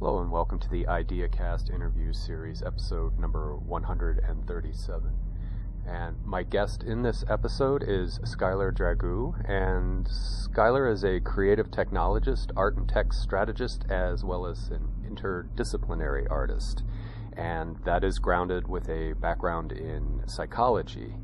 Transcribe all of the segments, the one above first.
Hello and welcome to the IdeaCast interview series, episode number 137. And my guest in this episode is Schuyler Dragoo, and Schuyler is a creative technologist, art and tech strategist, as well as an interdisciplinary artist. And that is grounded with a background in psychology.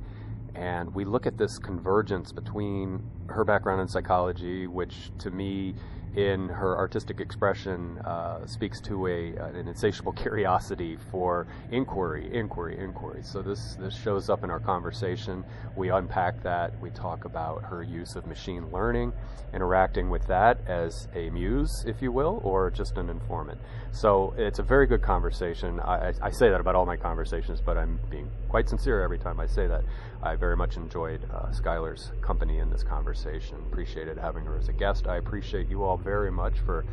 And we look at this convergence between her background in psychology, which to me in her artistic expression speaks to an insatiable curiosity for inquiry. So this shows up in our conversation. We unpack that. We talk about her use of machine learning, interacting with that as a muse, if you will, or just an informant. So it's a very good conversation. I say that about all my conversations, but I'm being quite sincere every time I say that. I very much enjoyed Schuyler's company in this conversation. Appreciated having her as a guest. I appreciate you all very much for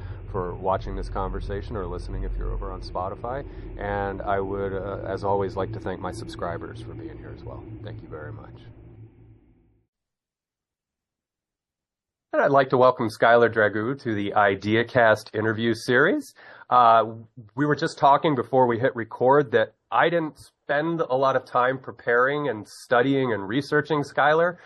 watching this conversation or listening if you're over on Spotify. And I would, as always, like to thank my subscribers for being here as well. Thank you very much. And I'd like to welcome Schuyler Dragoo to the IdeaCast interview series. We were just talking before we hit record that I didn't spend a lot of time preparing and studying and researching Schuyler,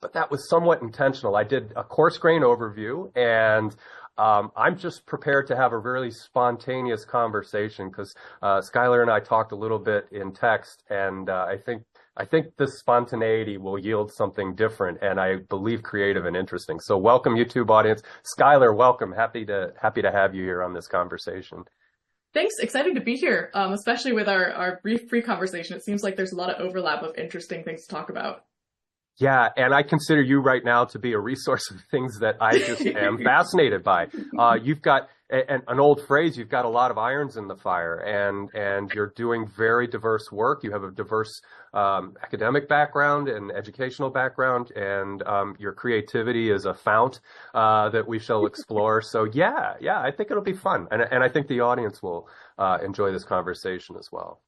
but that was somewhat intentional. I did a coarse grain overview, and I'm just prepared to have a really spontaneous conversation because Schuyler and I talked a little bit in text, and I think this spontaneity will yield something different, and I believe creative and interesting. So welcome, YouTube audience. Schuyler, welcome. Happy to have you here on this conversation. Thanks. Excited to be here, especially with our brief pre-conversation. It seems like there's a lot of overlap of interesting things to talk about. Yeah, and I consider you right now to be a resource of things that I just am fascinated by. You've got an old phrase, you've got a lot of irons in the fire, and you're doing very diverse work. You have a diverse academic background and educational background, and your creativity is a fount that we shall explore. So yeah, I think it'll be fun, and I think the audience will enjoy this conversation as well.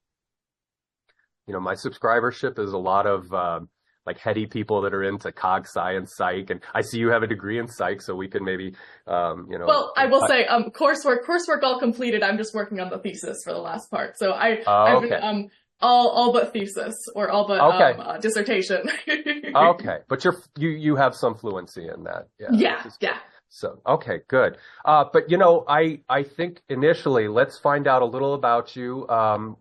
You know, my subscribership is a lot of like heady people that are into cog sci and psych, and I see you have a degree in psych, so we could maybe, Well, I will say, coursework all completed. I'm just working on the thesis for the last part, so I've been, all but thesis or all but dissertation. Okay, but you have some fluency in that. Yeah. So, okay, good. But I think initially let's find out a little about you,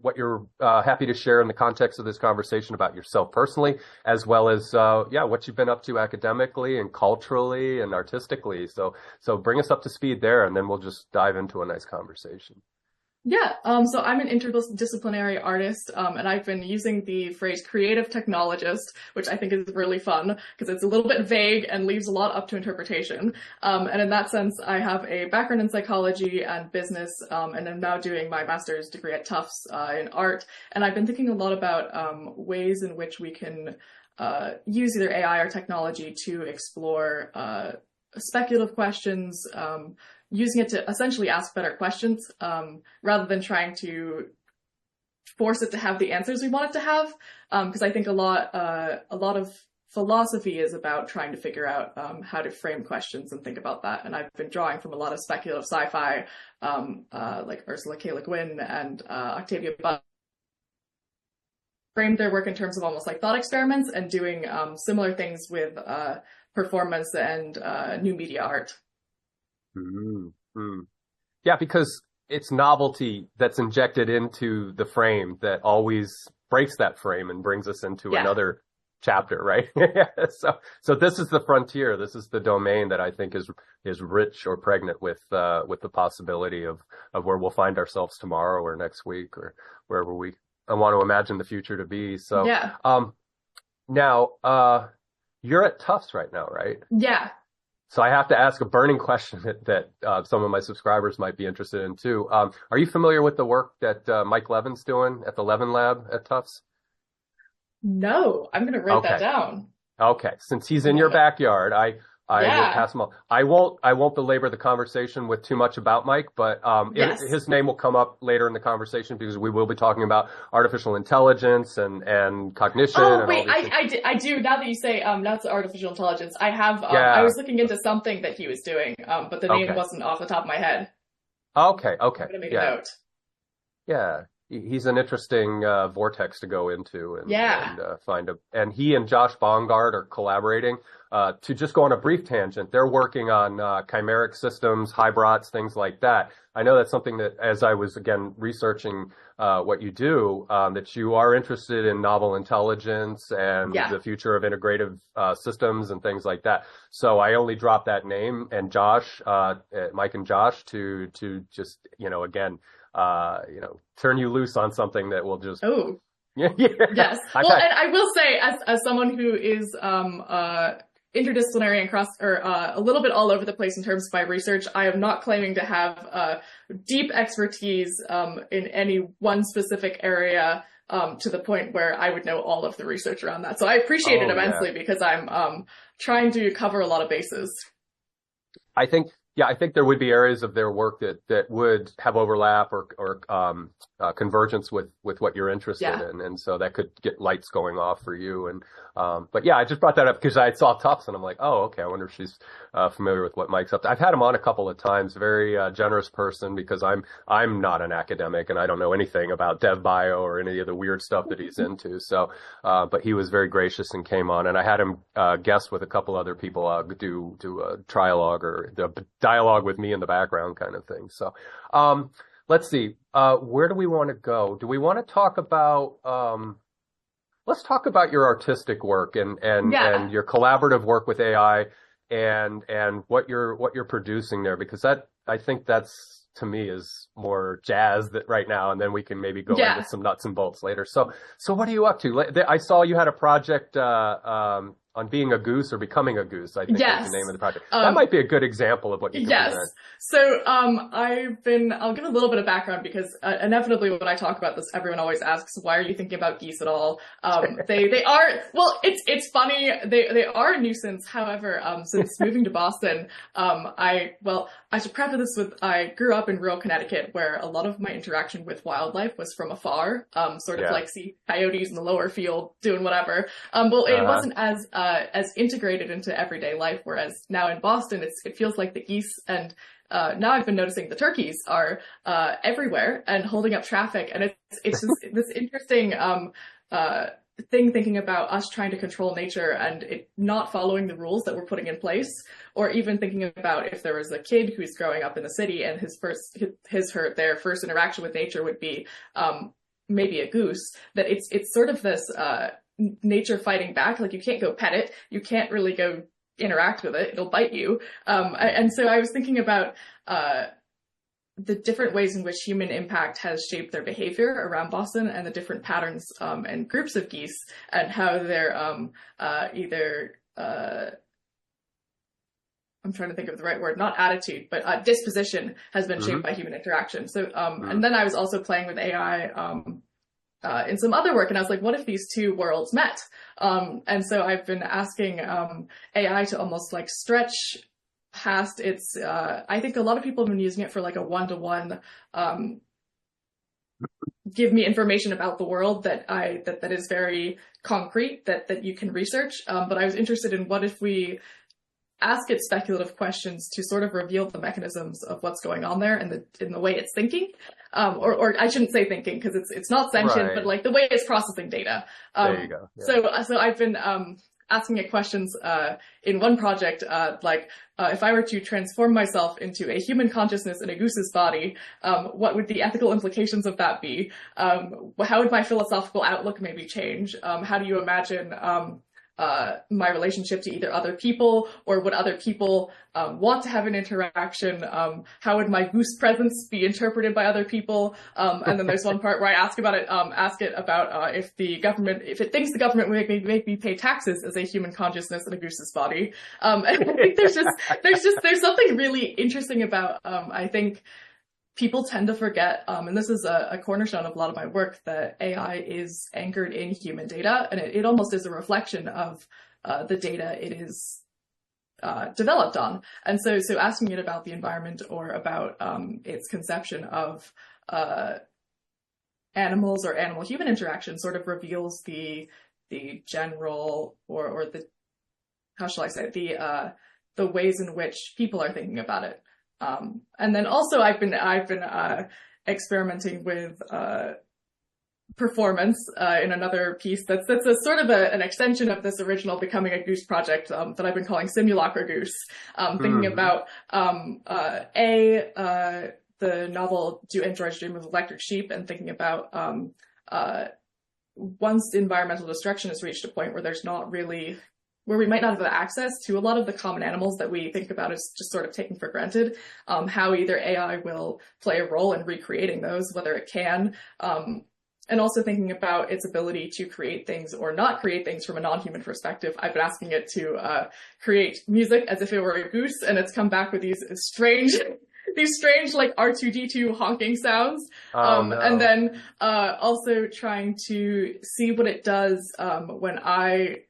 what you're happy to share in the context of this conversation about yourself personally, as well as, what you've been up to academically and culturally and artistically. So bring us up to speed there, and then we'll just dive into a nice conversation. Yeah, so I'm an interdisciplinary artist, and I've been using the phrase creative technologist, which I think is really fun because it's a little bit vague and leaves a lot up to interpretation. And in that sense, I have a background in psychology and business, and I'm now doing my master's degree at Tufts in art. And I've been thinking a lot about ways in which we can use either AI or technology to explore speculative questions, using it to essentially ask better questions, rather than trying to force it to have the answers we want it to have. Because I think a lot of philosophy is about trying to figure out how to frame questions and think about that. And I've been drawing from a lot of speculative sci-fi, like Ursula K. Le Guin and Octavia Butler. Framed their work in terms of almost like thought experiments and doing similar things with performance and new media art. Mm-hmm. Yeah, because it's novelty that's injected into the frame that always breaks that frame and brings us into another chapter, right? So this is the frontier. This is the domain that I think is rich or pregnant with the possibility of where we'll find ourselves tomorrow or next week or wherever I want to imagine the future to be. So now you're at Tufts right now, right? Yeah. So I have to ask a burning question that some of my subscribers might be interested in too. Are you familiar with the work that Mike Levin's doing at the Levin Lab at Tufts? No, I'm going to write that down. Okay, since he's in your backyard, I will pass him on. I won't belabor the conversation with too much about Mike, but his name will come up later in the conversation because we will be talking about artificial intelligence and cognition. Oh, wait, I do. Now that you say that's artificial intelligence, I have. I was looking into something that he was doing, but the name wasn't off the top of my head. Okay, okay, I'm gonna make a yeah, note. yeah. He's an interesting vortex to go into Yeah. and find a. And he and Josh Bongard are collaborating. To just go on a brief tangent, they're working on chimeric systems, hybrids, things like that. I know that's something that, as I was again researching what you do, that you are interested in novel intelligence and Yeah. the future of integrative systems and things like that. So I only dropped that name and Josh, Mike and Josh, to just again turn you loose on something that will just Oh, yeah. yes. I've Well, had and I will say, as someone who is interdisciplinary and cross or a little bit all over the place in terms of my research, I am not claiming to have deep expertise in any one specific area to the point where I would know all of the research around that. So I appreciate it oh yeah. immensely because I'm trying to cover a lot of bases. I think, yeah, I think there would be areas of their work that would have overlap or convergence with what you're interested Yeah. in, and so that could get lights going off for you. And but yeah, I just brought that up because I saw Tufts, and I'm like, oh, okay, I wonder if she's familiar with what Mike's up to. I've had him on a couple of times. Very generous person because I'm not an academic and I don't know anything about dev bio or any of the weird stuff that he's into. So, but he was very gracious and came on, and I had him guest with a couple other people do a trialogue or the dialogue with me in the background kind of thing. So, let's see. Where do we want to go? Do we want to talk about, let's talk about your artistic work Yeah. and your collaborative work with AI and what you're producing there, because that, I think that's, to me, is more jazz that right now, and then we can maybe go into Yeah. some nuts and bolts later. So what are you up to? I saw you had a project, on being a goose or becoming a goose, I think was Yes. the name of the project. That might be a good example of what you can Yes. present. So, I'll give a little bit of background because inevitably when I talk about this, everyone always asks, why are you thinking about geese at all? They are, well, it's funny. They are a nuisance. However, since moving to Boston, I should preface this with, I grew up in rural Connecticut where a lot of my interaction with wildlife was from afar, sort of Yeah. like see coyotes in the lower field doing whatever. Well, it wasn't as integrated into everyday life, whereas now in Boston, it feels like the geese and now I've been noticing the turkeys are everywhere and holding up traffic, and it's just this interesting thing thinking about us trying to control nature and it not following the rules that we're putting in place, or even thinking about if there was a kid who's growing up in the city and their first interaction with nature would be maybe a goose, that it's sort of this nature fighting back. Like, you can't go pet it, you can't really go interact with it, it'll bite you. And so I was thinking about the different ways in which human impact has shaped their behavior around Boston, and the different patterns and groups of geese, and how they're either I'm trying to think of the right word, not attitude, but disposition has been shaped by human interaction. So, and then I was also playing with AI in some other work, and I was like, what if these two worlds met? And so I've been asking AI to almost like stretch past its, I think a lot of people have been using it for like a one-to-one, give me information about the world that is very concrete, that you can research. But I was interested in, what if we ask it speculative questions to sort of reveal the mechanisms of what's going on there and in the way it's thinking, or I shouldn't say thinking because it's not sentient, Right. but like the way it's processing data. There you go. Yeah. So I've been asking it questions in one project, if I were to transform myself into a human consciousness in a goose's body, what would the ethical implications of that be? How would my philosophical outlook maybe change? How do you imagine my relationship to either other people, or would other people want to have an interaction? How would my goose presence be interpreted by other people? And then there's one part where I ask it about if it thinks the government would make me pay taxes as a human consciousness in a goose's body. And I think there's something really interesting about, I think, people tend to forget, and this is a cornerstone of a lot of my work, that AI is anchored in human data, and it almost is a reflection of the data it is developed on. And so asking it about the environment or about its conception of animals or animal-human interaction sort of reveals the general, or the, how shall I say, the ways in which people are thinking about it. And then also I've been experimenting with performance in another piece that's a sort of an extension of this original Becoming a Goose project that I've been calling Simulacra Goose, thinking about the novel Do Androids Dream of Electric Sheep, and thinking about once environmental destruction has reached a point where there's not really, where we might not have access to a lot of the common animals that we think about as just sort of taken for granted, how either AI will play a role in recreating those, whether it can, and also thinking about its ability to create things or not create things from a non-human perspective. I've been asking it to create music as if it were a goose, and it's come back with these strange like R2-D2 honking sounds. No. And then also trying to see what it does when I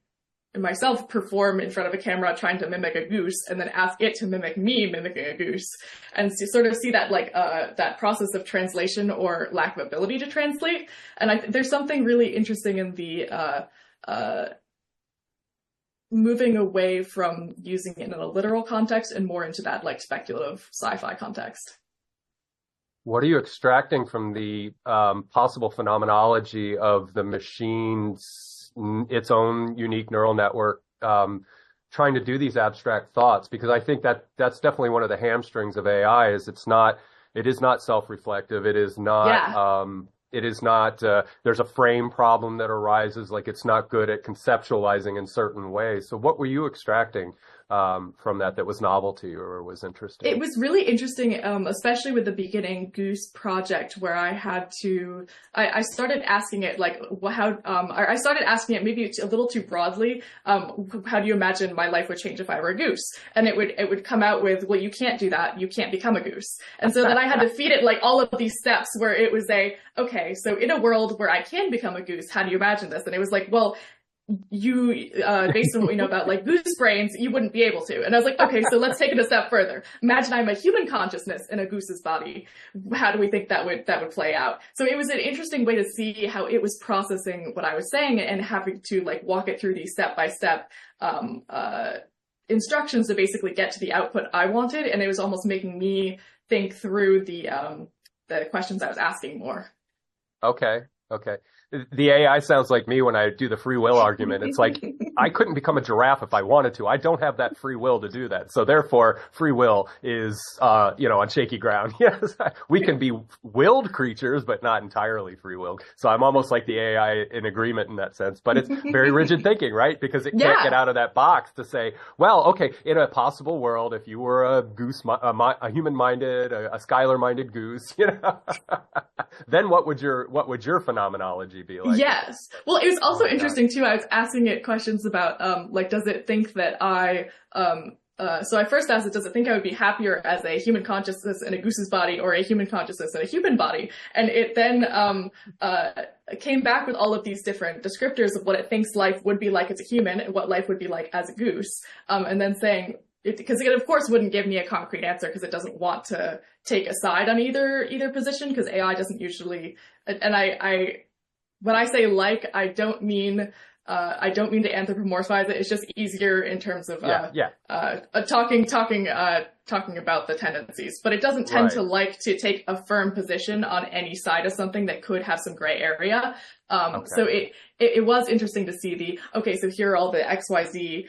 myself perform in front of a camera trying to mimic a goose, and then ask it to mimic me mimicking a goose, and sort of see that like that process of translation or lack of ability to translate. And there's something really interesting in the moving away from using it in a literal context and more into that like speculative sci-fi context. What are you extracting from the possible phenomenology of the machine's its own unique neural network trying to do these abstract thoughts? Because I think that's definitely one of the hamstrings of AI, is it is not self-reflective. It is not, there's a frame problem that arises, like it's not good at conceptualizing in certain ways. So what were you extracting from that was novel to you or was interesting? It was really interesting, especially with the beginning Goose project, where I started asking it like I started asking it maybe a little too broadly, how do you imagine my life would change if I were a goose? And it would come out with, well, you can't do that, you can't become a goose. And so then I had to feed it like all of these steps where it was okay, so in a world where I can become a goose, how do you imagine this? And it was like, well, you based on what we know about like goose brains, you wouldn't be able to. And I was like, okay, so let's take it a step further. Imagine I'm a human consciousness in a goose's body. How do we think that would play out? So it was an interesting way to see how it was processing what I was saying and having to like walk it through these step-by-step instructions to basically get to the output I wanted. And it was almost making me think through the questions I was asking more. Okay. The AI sounds like me when I do the free will argument. It's like, I couldn't become a giraffe if I wanted to. I don't have that free will to do that. So therefore, free will is, on shaky ground. Yes, we can be willed creatures, but not entirely free willed. So I'm almost like the AI in agreement in that sense, but it's very rigid thinking, right? Because it can't get out of that box to say, well, okay, in a possible world, if you were a goose, a human-minded, a Schuyler-minded goose, then what would your phenomenology be like? Yes. Well, it was also interesting too. I was asking it questions about, does it think that so I first asked it, does it think I would be happier as a human consciousness in a goose's body or a human consciousness in a human body? And it then came back with all of these different descriptors of what it thinks life would be like as a human and what life would be like as a goose. And then saying, because it of course wouldn't give me a concrete answer because it doesn't want to take a side on either position, because AI doesn't usually, and when I say like, I don't mean to anthropomorphize it. It's just easier in terms of talking about the tendencies. But it doesn't tend to like to take a firm position on any side of something that could have some gray area. So it was interesting to see so here are all the XYZ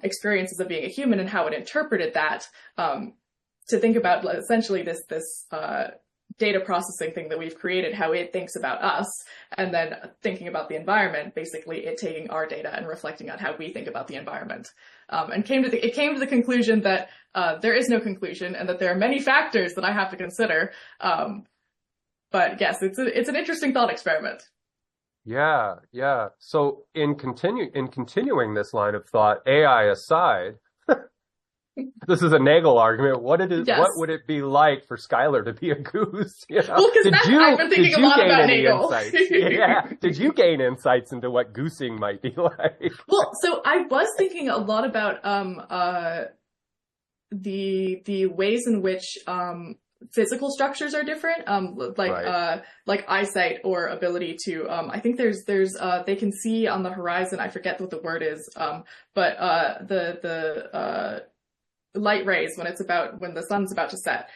experiences of being a human and how it interpreted that, to think about essentially this data processing thing that we've created, how it thinks about us, and then thinking about the environment, basically it taking our data and reflecting on how we think about the environment. And it came to the conclusion that there is no conclusion and that there are many factors that I have to consider. But yes, it's an interesting thought experiment. Yeah. So in continuing this line of thought, AI aside, this is a Nagel argument. What would it be like for Schuyler to be a goose? Well, because I've been thinking a lot about Nagel. Did you gain insights into what goosing might be like? Well, so I was thinking a lot about the ways in which physical structures are different, like eyesight or ability to. I think there's they can see on the horizon. I forget what the word is, but light rays when the sun's about to set,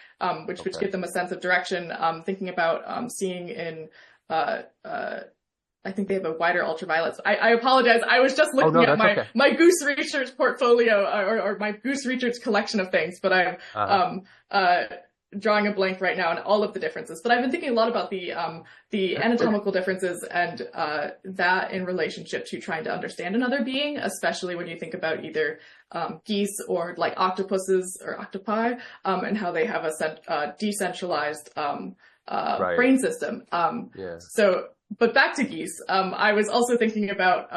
which give them a sense of direction. Thinking about seeing in I think they have a wider ultraviolet. I apologize. I was just looking at my Goose Research portfolio or my Goose Research collection of things, but I'm drawing a blank right now on all of the differences. But I've been thinking a lot about the anatomical differences and that in relationship to trying to understand another being, especially when you think about either geese or like octopuses or octopi, and how they have a decentralized brain system. But back to geese, I was also thinking about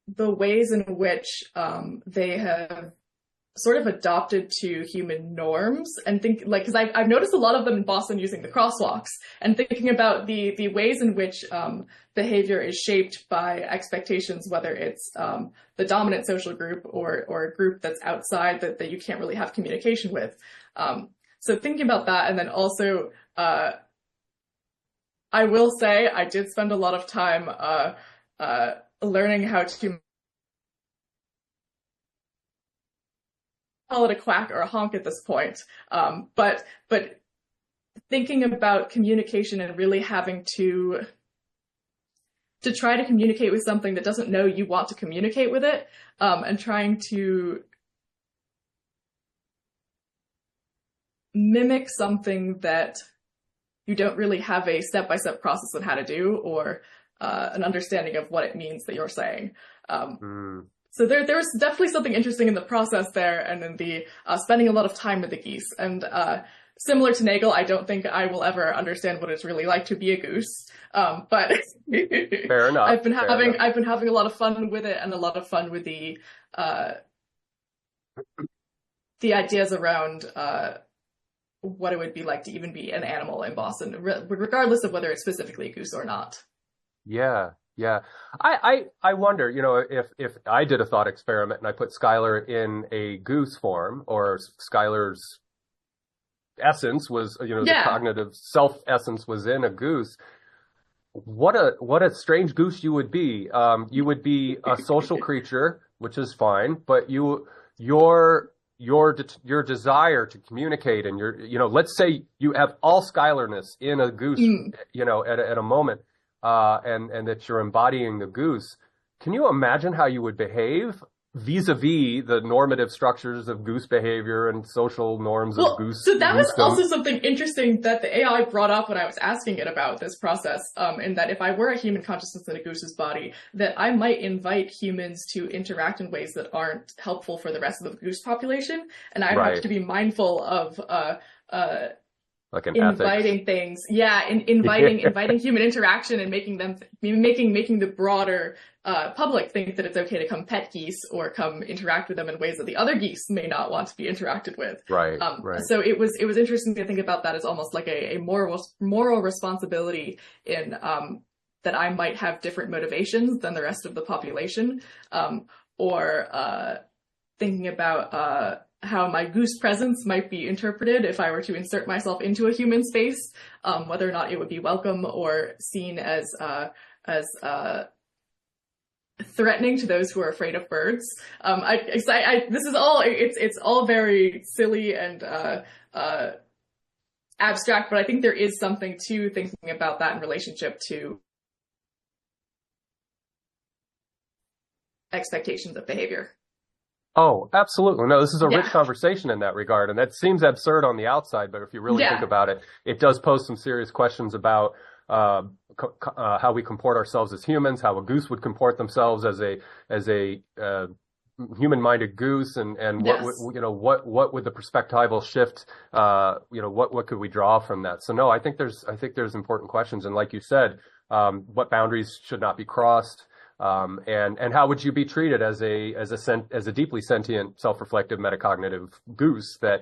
the ways in which they have sort of adopted to human norms, and because I've noticed a lot of them in Boston using the crosswalks, and thinking about the ways in which behavior is shaped by expectations, whether it's the dominant social group or a group that's outside that you can't really have communication with. So thinking about that, and then also I will say I did spend a lot of time learning how to call it a quack or a honk at this point. But thinking about communication and really having to try to communicate with something that doesn't know you want to communicate with it, and trying to mimic something that you don't really have a step-by-step process on how to do, or an understanding of what it means that you're saying. So there was definitely something interesting in the process there, and in the spending a lot of time with the geese. And similar to Nagel, I don't think I will ever understand what it's really like to be a goose. But fair enough. I've been having a lot of fun with it, and a lot of fun with the ideas around what it would be like to even be an animal in Boston, regardless of whether it's specifically a goose or not. Yeah. I wonder, if I did a thought experiment and I put Schuyler in a goose form, or Schuyler's essence was, the cognitive self essence was in a goose, what a strange goose you would be. You would be a social creature, which is fine, but your desire to communicate, and let's say you have all Schuyler-ness in a goose, at a moment, and that you're embodying the goose. Can you imagine how you would behave vis-a-vis the normative structures of goose behavior and social norms of goose? So that was also something interesting that the AI brought up when I was asking it about this process, in that if I were a human consciousness in a goose's body, that I might invite humans to interact in ways that aren't helpful for the rest of the goose population, and I'd have to be mindful of like an inviting things, inviting human interaction, and making the broader public think that it's okay to come pet geese or come interact with them in ways that the other geese may not want to be interacted with. Right. So it was interesting to think about that as almost like a moral responsibility in that I might have different motivations than the rest of the population, or thinking about how my goose presence might be interpreted if I were to insert myself into a human space, whether or not it would be welcome or seen as threatening to those who are afraid of birds. This is all, it's all very silly and abstract, but I think there is something to thinking about that in relationship to expectations of behavior. Oh, absolutely. No, this is a rich conversation in that regard. And that seems absurd on the outside, but if you really think about it, it does pose some serious questions about how we comport ourselves as humans, how a goose would comport themselves as a human-minded goose, and what would the perspectival shift, what could we draw from that? So no, I think there's important questions. And like you said, what boundaries should not be crossed? And how would you be treated as a deeply sentient, self-reflective, metacognitive goose that,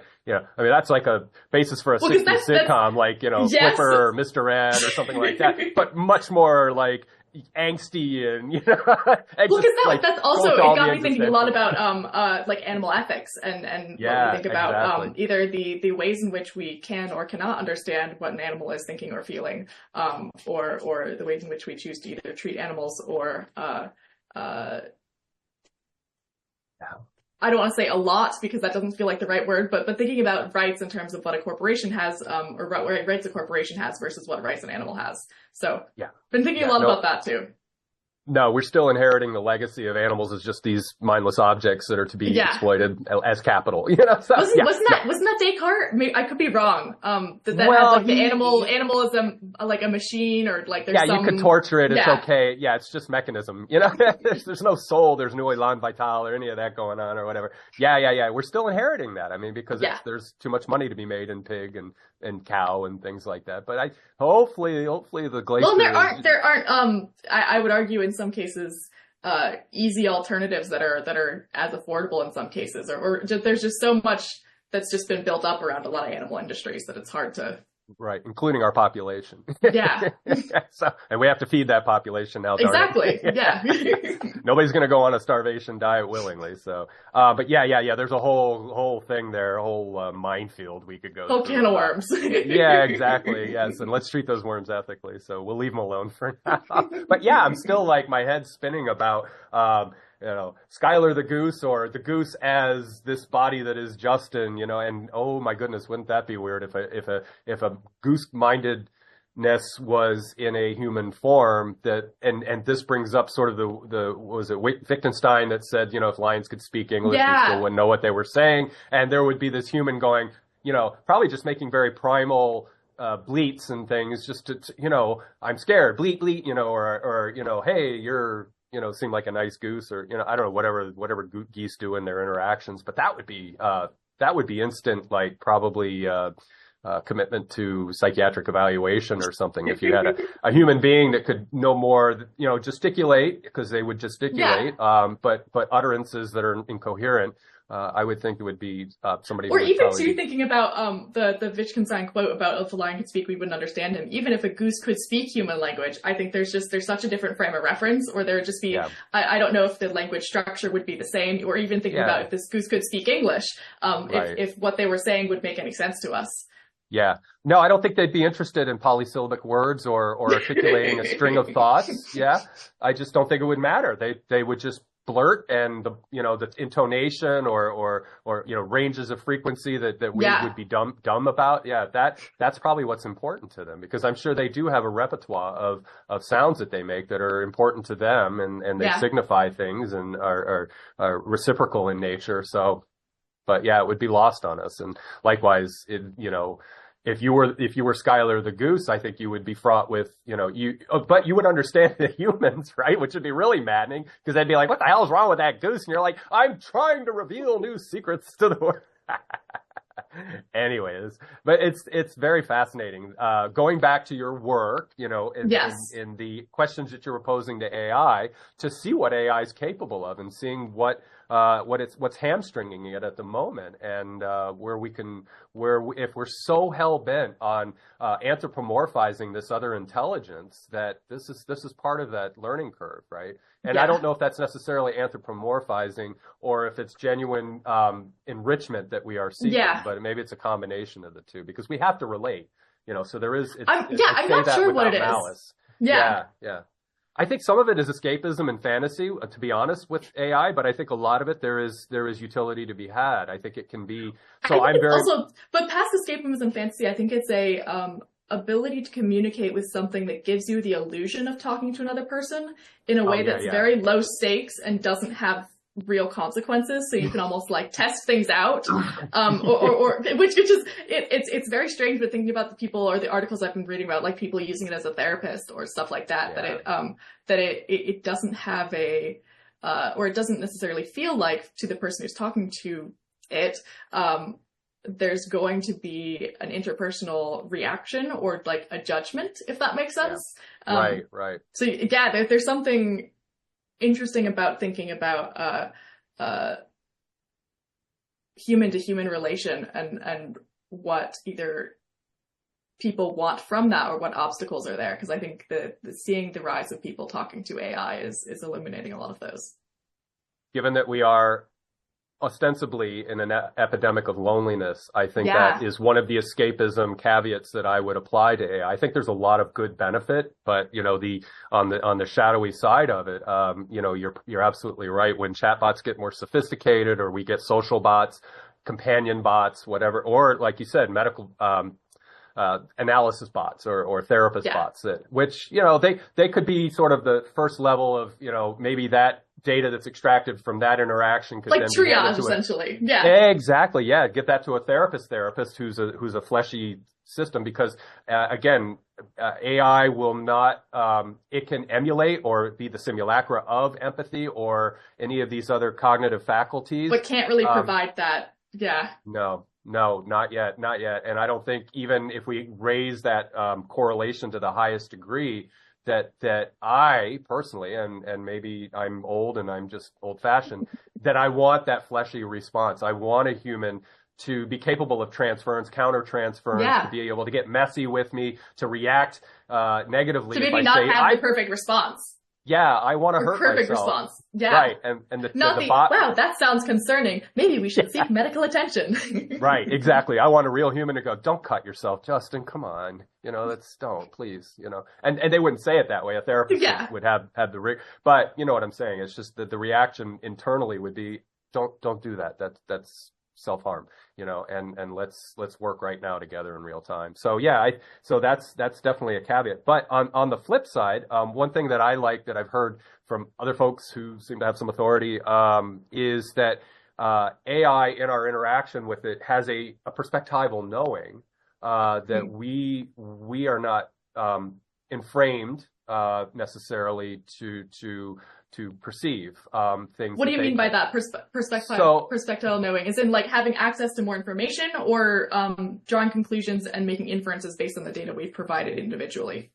that's like a basis for a 60s sitcom, like, Flipper or Mr. Ed or something like that, but much more like angsty and, that's also, it got me thinking a lot about, like animal ethics and what we think about, either the ways in which we can or cannot understand what an animal is thinking or feeling, or the ways in which we choose to either treat animals or, I don't want to say a lot because that doesn't feel like the right word, but thinking about rights in terms of what a corporation has, or what rights a corporation has versus what rights an animal has. So Yeah. been thinking a lot about that too. No, we're still inheriting the legacy of animals as just these mindless objects that are to be exploited as capital. You know, so, wasn't that Descartes? Maybe, I could be wrong. That has like the animal is like a machine, or like there's you could torture it. It's okay. Yeah, it's just mechanism. You know, there's no soul. There's no elan vital or any of that going on or whatever. Yeah. We're still inheriting that. I mean, because there's too much money to be made in pig and cow and things like that. But hopefully the glacier. Well, there aren't. I would argue in some cases, easy alternatives that are as affordable in some cases, or there's just so much that's just been built up around a lot of animal industries that it's hard to. Right, including our population. Yeah. And we have to feed that population now. Exactly. Yeah. Nobody's going to go on a starvation diet willingly. So, but yeah. There's a whole thing there, a whole minefield we could go. Whole can of worms. Yeah, exactly. Yes, and let's treat those worms ethically. So we'll leave them alone for now. But yeah, I'm still like my head's spinning about. Schuyler the goose, or the goose as this body that is Justin, and oh my goodness, wouldn't that be weird if a goose mindedness was in a human form and this brings up sort of was it Wittgenstein that said, if lions could speak English, we still wouldn't know what they were saying. And there would be this human going, probably just making very primal bleats and things just to, I'm scared, bleat, or hey, you're, seem like a nice goose, or, I don't know, whatever geese do in their interactions. But that would be instant, like probably commitment to psychiatric evaluation or something. If you had a human being that could no more, gesticulate, because they would gesticulate, but utterances that are incoherent. I would think it would be somebody. Or even too, thinking about the Wittgenstein quote about if a lion could speak, we wouldn't understand him. Even if a goose could speak human language, I think there's such a different frame of reference, or there would just be. I don't know if the language structure would be the same, or even thinking about if this goose could speak English, if what they were saying would make any sense to us. Yeah. No, I don't think they'd be interested in polysyllabic words or articulating a string of thoughts. Yeah. I just don't think it would matter. They would just blurt, and the intonation or ranges of frequency that we would be dumb about. Yeah, that's probably what's important to them, because I'm sure they do have a repertoire of sounds that they make that are important to them, and they signify things and are reciprocal in nature. So, but yeah, it would be lost on us. And likewise, if you were Schuyler the goose, I think you would be fraught with, but you would understand the humans, right? Which would be really maddening, because they'd be like, what the hell is wrong with that goose? And you're like, I'm trying to reveal new secrets to the world. Anyways, but it's very fascinating. Going back to your work, in the questions that you were posing to AI, to see what AI is capable of, and seeing what's hamstringing it at the moment, and if we're so hell bent on anthropomorphizing this other intelligence, that this is part of that learning curve, right? And I don't know if that's necessarily anthropomorphizing, or if it's genuine enrichment that we are seeking, but maybe it's a combination of the two, because we have to relate, so there is. I'm not sure what it is. Malice. Yeah. I think some of it is escapism and fantasy, to be honest, with AI, but I think a lot of it there is utility to be had. I think it can be. So but past escapism and fantasy, I think it's a ability to communicate with something that gives you the illusion of talking to another person in a way that's very low stakes and doesn't have real consequences, so you can almost like test things out, or which is it's very strange. But thinking about the people or the articles I've been reading about, like people using it as a therapist or stuff like that, that it doesn't have or it doesn't necessarily feel like to the person who's talking to it, there's going to be an interpersonal reaction or like a judgment, if that makes sense. Right. So there's something interesting about thinking about human to human relation and what either people want from that or what obstacles are there, because I think the seeing the rise of people talking to AI is illuminating a lot of those. Given that we are ostensibly in an epidemic of loneliness, I think Yeah. that is one of the escapism caveats that I would apply to AI. I think there's a lot of good benefit, but on the shadowy side of it, you're absolutely right. When chatbots get more sophisticated, or we get social bots, companion bots, whatever, or like you said, medical analysis bots or therapist bots, which they could be sort of the first level of maybe that data that's extracted from that interaction could like then triage, be essentially. Yeah. Exactly. Yeah. Get that to a therapist who's a fleshy system, because again, AI will not, it can emulate or be the simulacra of empathy or any of these other cognitive faculties. But can't really provide that. Yeah. No, not yet. And I don't think, even if we raise that correlation to the highest degree, that I personally, and maybe I'm old and I'm just old-fashioned, that I want that fleshy response. I want a human to be capable of transference, counter-transference, to be able to get messy with me, to react negatively. To maybe not have the perfect response. Yeah, I want to hurt perfect myself. response. Yeah. Right. And the bot. Wow, that sounds concerning. Maybe we should seek medical attention. Right, exactly. I want a real human to go, don't cut yourself, Justin, come on. Don't, please, And they wouldn't say it that way. A therapist would have the rig. But you know what I'm saying? It's just that the reaction internally would be, don't do that. That's self-harm, and let's work right now together in real time. So yeah, so that's definitely a caveat. But on the flip side, one thing that I like that I've heard from other folks who seem to have some authority, is that AI in our interaction with it has a perspectival knowing that we are not inframed necessarily to perceive things. What do you mean by that perspectival knowing? Is in like having access to more information, or drawing conclusions and making inferences based on the data we've provided individually?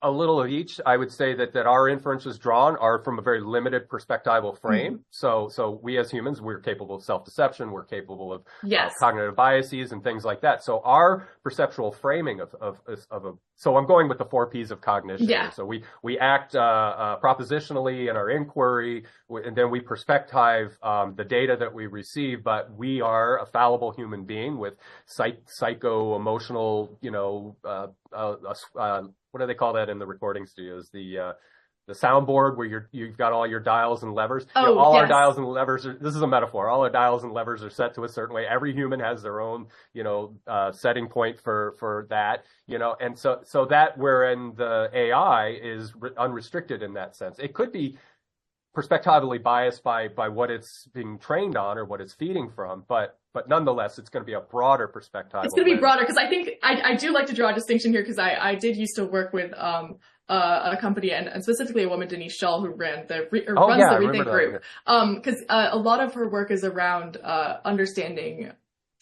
A little of each. I would say that our inferences drawn are from a very limited perspectival frame. So we as humans, we're capable of self-deception. We're capable of cognitive biases and things like that. So our perceptual framing so I'm going with the 4 Ps of cognition. Yeah. So we act propositionally in our inquiry, and then we perspective the data that we receive. But we are a fallible human being with psycho-emotional, what do they call that in the recording studios? The soundboard where you've got all your dials and levers. Our dials and levers this is a metaphor. All our dials and levers are set to a certain way. Every human has their own, setting point for that, and so that wherein the AI is unrestricted in that sense. It could be perspectively biased by what it's being trained on or what it's feeding from, but nonetheless, it's going to be a broader perspective. It's going to be broader, because I think I do like to draw a distinction here, because I did used to work with a company, and specifically a woman, Denise Shull, who runs the Rethink group. Because a lot of her work is around understanding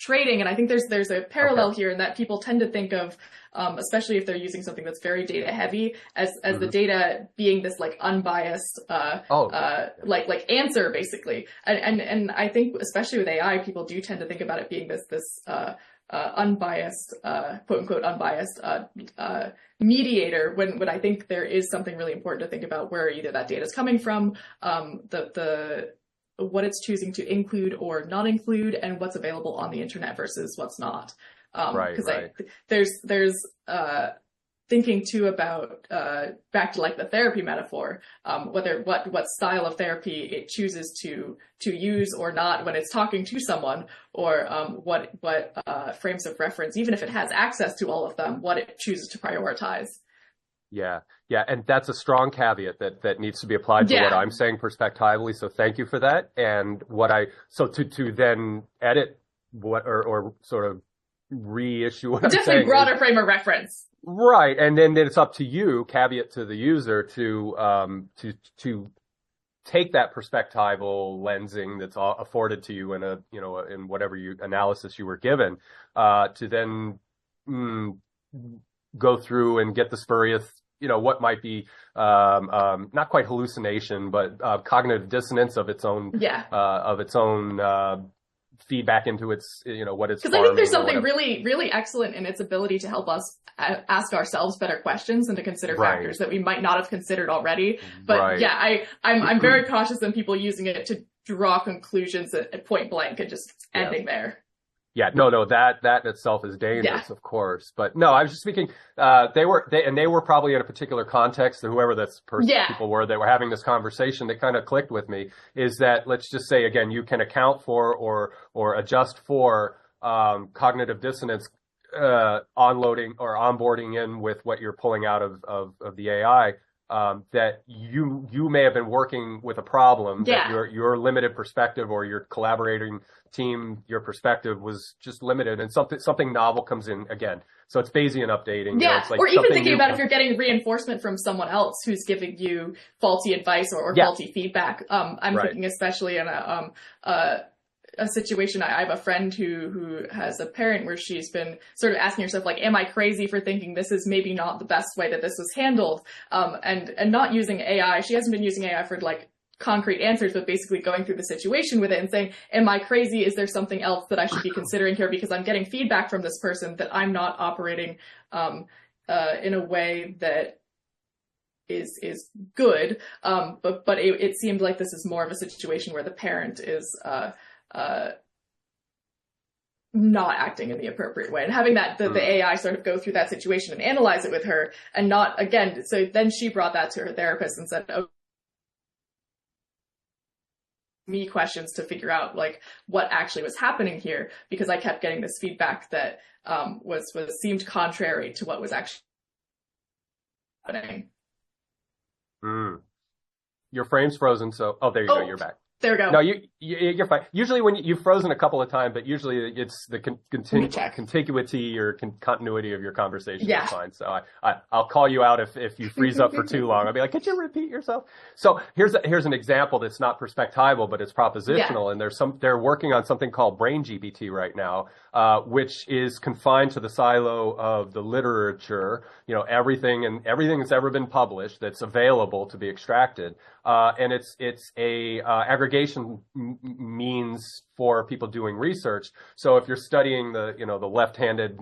trading, and I think there's a parallel here, in that people tend to think of, especially if they're using something that's very data heavy, as the data being this like unbiased like answer, basically. And I think especially with AI, people do tend to think about it being this unbiased, quote unquote unbiased mediator, when I think there is something really important to think about, where either that data is coming from, what it's choosing to include or not include, and what's available on the internet versus what's not. Because there's thinking too about back to like the therapy metaphor, what style of therapy it chooses to use or not when it's talking to someone, or what frames of reference, even if it has access to all of them, what it chooses to prioritize. Yeah, and that's a strong caveat that needs to be applied to what I'm saying perspectively. So thank you for that. And to then edit or sort of reissue what I'm saying. Definitely broader frame of reference. Right, and then it's up to you, caveat to the user, to take that perspectival lensing that's afforded to you in whatever analysis you were given, to then go through and get the spurious, what might be not quite hallucination, but cognitive dissonance of its own feedback into its, what it's. Because I think there's something really, really excellent in its ability to help us ask ourselves better questions and to consider factors that we might not have considered already. But I'm very cautious in people using it draw conclusions at point blank and just ending there. Yeah, no, that in itself is dangerous, of course. But no, I was just speaking. They were probably in a particular context. Whoever this people were that were having this conversation, that kind of clicked with me. Is that, let's just say again, you can account for or adjust for cognitive dissonance, onloading or onboarding in with what you're pulling out of the AI. That you may have been working with a problem that your limited perspective or your collaborating team, your perspective was just limited, and something novel comes in again. So it's Bayesian updating. Yeah, it's like or even thinking about if you're getting reinforcement from someone else who's giving you faulty advice or faulty feedback. I'm thinking especially in a situation. I have a friend who has a parent where she's been sort of asking herself, like, am I crazy for thinking this is maybe not the best way that this was handled? And not using AI. She hasn't been using AI for like concrete answers, but basically going through the situation with it and saying, am I crazy? Is there something else that I should be considering here? Because I'm getting feedback from this person that I'm not operating in a way that is good. But it seemed like this is more of a situation where the parent is not acting in the appropriate way, and having the AI sort of go through that situation and analyze it with her, and not again. So then she brought that to her therapist and said, "Oh, me questions to figure out like what actually was happening here, because I kept getting this feedback that seemed contrary to what was actually happening." Your frame's frozen, so there you go. You're back. There we go. No, you're fine. Usually when you've frozen a couple of times, but usually it's the contiguity or continuity of your conversation is fine. So I'll call you out if you freeze up for too long. I'll be like, could you repeat yourself? So here's an example that's not perspectival, but it's propositional. And they're working on something called Brain GPT right now, which is confined to the silo of the literature. You know, everything that's ever been published that's available to be extracted. And it's a aggregation means for people doing research. So if you're studying the left-handed,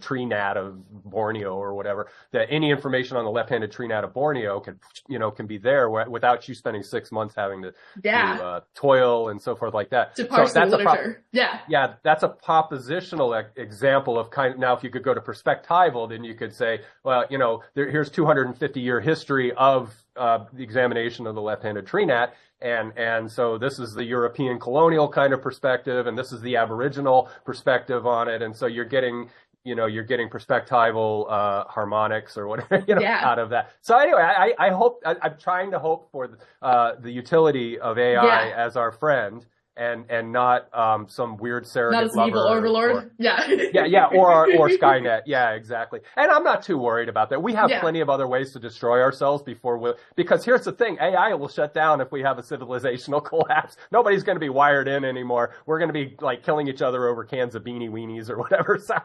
tree gnat of Borneo or whatever, that any information on the left-handed tree gnat of Borneo can be there without you spending 6 months having to toil and so forth like that. To parse the literature. Yeah, that's a propositional example of now if you could go to perspectival, then you could say, well, here's 250-year history of the examination of the left-handed tree gnat. And so this is the European colonial kind of perspective, and this is the Aboriginal perspective on it. And so you're getting perspectival harmonics or whatever out of that. So anyway, I'm trying to hope for the utility of AI as our friend. And not some weird surrogate not as lover evil overlord. or Skynet. Yeah, exactly. And I'm not too worried about that. We have plenty of other ways to destroy ourselves because here's the thing: AI will shut down if we have a civilizational collapse. Nobody's going to be wired in anymore. We're going to be like killing each other over cans of beanie weenies or whatever. So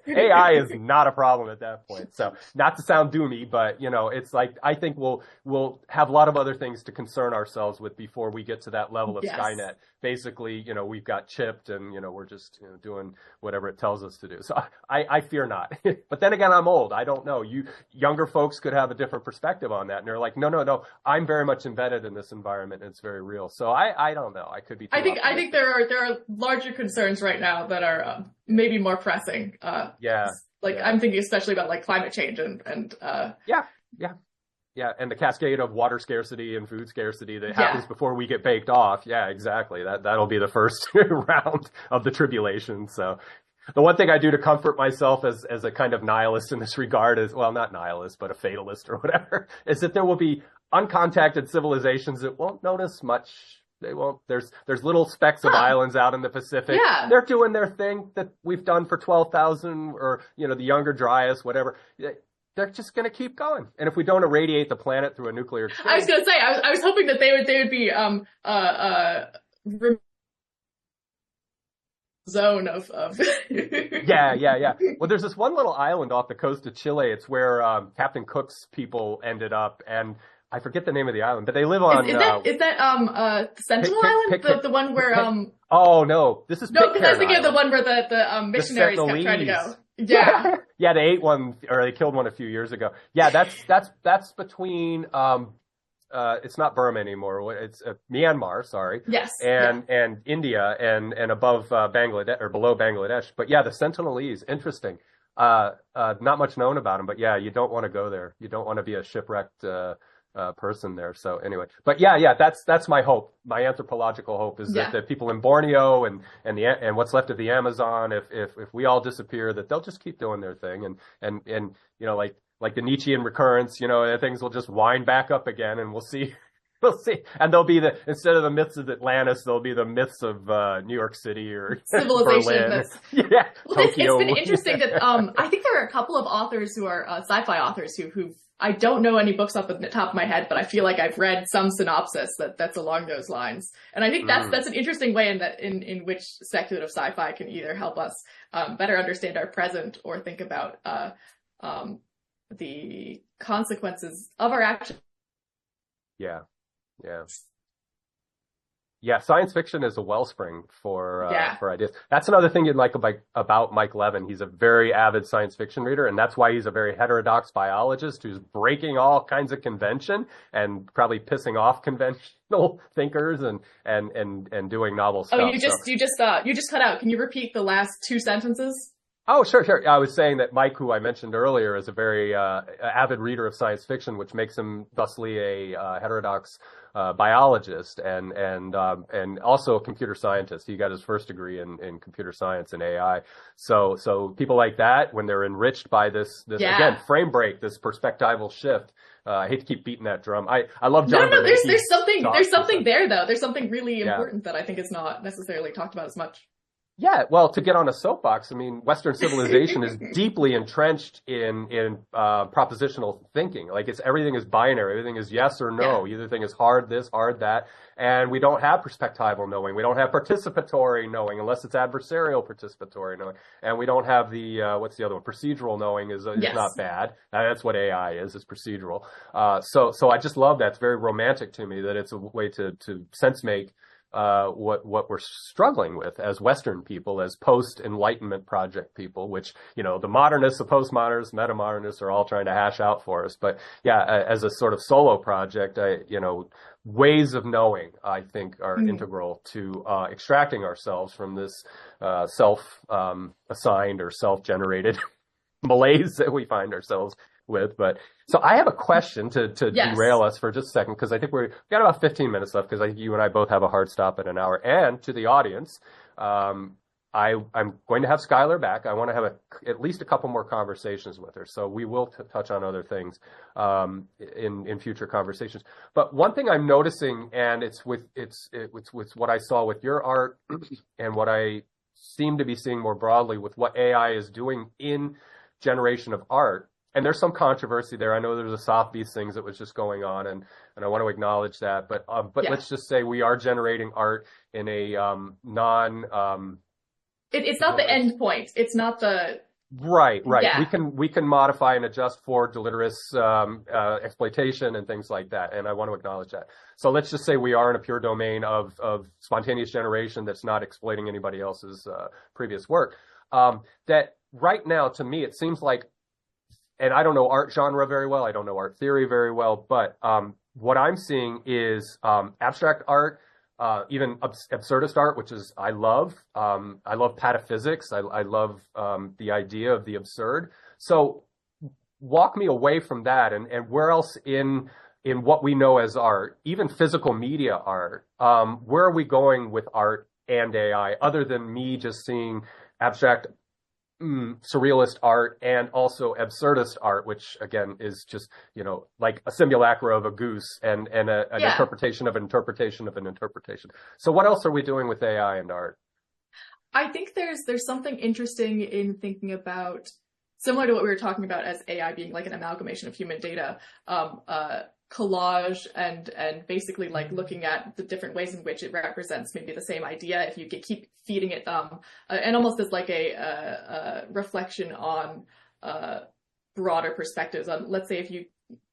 AI is not a problem at that point. So not to sound doomy, but it's like I think we'll have a lot of other things to concern ourselves with before we get to that level of Skynet. Basically, we've got chipped and, we're just doing whatever it tells us to do. So I fear not. But then again, I'm old. I don't know. Younger folks could have a different perspective on that. And they're like, no, I'm very much embedded in this environment and it's very real. So I don't know. I could be too optimistic. I think there are larger concerns right now that are maybe more pressing. I'm thinking especially about like climate change and Yeah, and the cascade of water scarcity and food scarcity that happens before we get baked off. Yeah, exactly. That'll be the first round of the tribulation. So the one thing I do to comfort myself as a kind of nihilist in this regard is, well, not nihilist, but a fatalist or whatever, is that there will be uncontacted civilizations that won't notice much. They won't. There's little specks of islands out in the Pacific. Yeah. They're doing their thing that we've done for 12,000 or, the Younger Dryas, whatever. They're just going to keep going. And if we don't irradiate the planet through a nuclear exchange. I was going to say, I was hoping that they would be zone of yeah. Well, there's this one little island off the coast of Chile. It's where Captain Cook's people ended up, and I forget the name of the island, but they live on. Is that Sentinel Island, the one where Oh no, this is no, because I was thinking of the one where the missionaries kept trying to go. Yeah. They ate one, or they killed one a few years ago. Yeah, that's between it's not Burma anymore. It's Myanmar, sorry. Yes. And India and above Bangladesh or below Bangladesh. But yeah, the Sentinelese, interesting. Not much known about them, but yeah, you don't want to go there. You don't want to be a shipwrecked person there. So anyway, but yeah, that's my hope. My anthropological hope is that the people in Borneo and what's left of the Amazon, if we all disappear, that they'll just keep doing their thing and you know, like the Nietzschean recurrence, you know, things will just wind back up again, and we'll see. We'll see. And there'll be instead of the myths of Atlantis, there'll be the myths of New York City or civilization. Berlin. Yeah. Well, it's been interesting that I think there are a couple of authors who are sci-fi authors who I don't know any books off the top of my head, but I feel like I've read some synopsis that's along those lines. And I think that's an interesting way in which speculative sci-fi can either help us better understand our present or think about the consequences of our actions. Yeah, science fiction is a wellspring for ideas. That's another thing you'd like about Mike Levin. He's a very avid science fiction reader, and that's why he's a very heterodox biologist who's breaking all kinds of convention and probably pissing off conventional thinkers and doing novel stuff. Oh, you just cut out. Can you repeat the last two sentences? Oh, sure. I was saying that Mike, who I mentioned earlier, is a very avid reader of science fiction, which makes him thusly a heterodox biologist and also a computer scientist. He got his first degree in computer science and AI. So people like that, when they're enriched by this again frame break, this perspectival shift. I hate to keep beating that drum. I love John. No, there's something there though. There's something really important that I think is not necessarily talked about as much. Yeah, well, to get on a soapbox, I mean, Western civilization is deeply entrenched in propositional thinking. Like everything is binary, everything is yes or no. Either thing is hard this, hard that, and we don't have perspectival knowing. We don't have participatory knowing unless it's adversarial participatory knowing, and we don't have the what's the other one? Procedural knowing is not bad. That's what AI is procedural. So I just love that. It's very romantic to me that it's a way to sense make. What we're struggling with as Western people, as post-Enlightenment project people, which, you know, the modernists, the postmodernists, metamodernists are all trying to hash out for us. But yeah, as a sort of solo project, ways of knowing, I think, are integral to extracting ourselves from this self-assigned or self-generated malaise that we find ourselves with. But so I have a question to derail us for just a second, because I think we've got about 15 minutes left, because you and I both have a hard stop at an hour. And to the audience, I'm going to have Schuyler back. I want to have at least a couple more conversations with her. So we will touch on other things in future conversations. But one thing I'm noticing, and it's with what I saw with your art and what I seem to be seeing more broadly with what AI is doing in generation of art. And there's some controversy there. I know there's a soft beast things that was just going on, and I want to acknowledge that. But let's just say we are generating art in a It's not the end point. It's not the right. Yeah. We can modify and adjust for deleterious exploitation and things like that. And I want to acknowledge that. So let's just say we are in a pure domain of spontaneous generation that's not exploiting anybody else's previous work. That right now, to me, it seems like. And I don't know art genre very well. I don't know art theory very well. But what I'm seeing is abstract art, even absurdist art, which is I love. I love pataphysics. I love the idea of the absurd. So walk me away from that, and where else in what we know as art, even physical media art, where are we going with art and AI, other than me just seeing abstract surrealist art and also absurdist art, which again is just, you know, like a simulacra of a goose and an interpretation of an interpretation of an interpretation. So what else are we doing with AI and art? I think there's something interesting in thinking about, similar to what we were talking about as AI being like an amalgamation of human data, collage and basically like looking at the different ways in which it represents maybe the same idea if you keep feeding it and almost as like a reflection on broader perspectives on, let's say, if you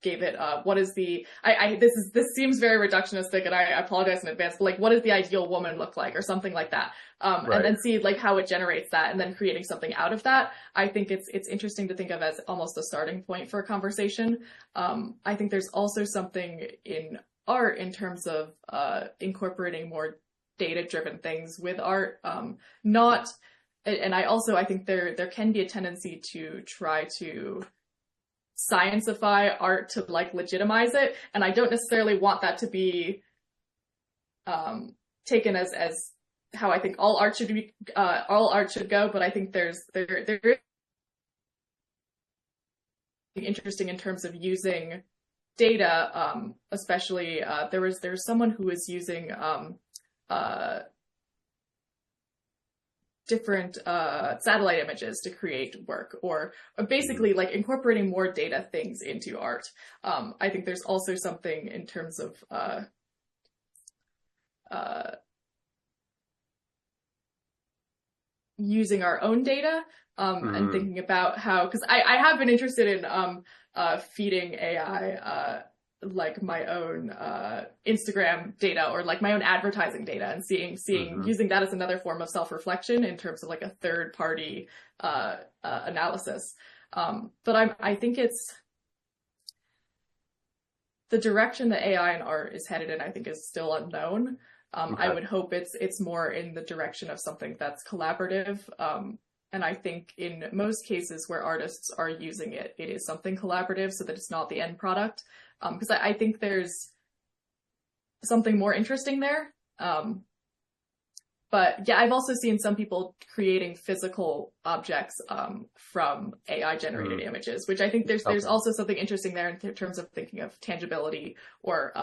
gave it what is the this seems very reductionistic, and I apologize in advance, but like, what does the ideal woman look like, or something like that, Right. and then see like how it generates that, and then creating something out of that. I think it's interesting to think of as almost a starting point for a conversation. I think there's also something in art in terms of incorporating more data-driven things with art. Not, and I think there can be a tendency to try to scienceify art to like legitimize it, and I don't necessarily want that to be taken as how I think all art should go. But I think there is interesting in terms of using data, especially there was someone who was using different satellite images to create work, or basically like incorporating more data things into art. I think there's also something in terms of using our own data, and thinking about how, because I have been interested in feeding AI like my own Instagram data, or like my own advertising data, and seeing using that as another form of self-reflection in terms of like a third party analysis. But I think it's the direction that AI and art is headed in, I think, is still unknown. Okay. I would hope it's more in the direction of something that's collaborative. And I think in most cases where artists are using it, it is something collaborative, so that it's not the end product. Because I think there's something more interesting there. But yeah, I've also seen some people creating physical objects from AI generated images, which I think there's also something interesting there in terms of thinking of tangibility, or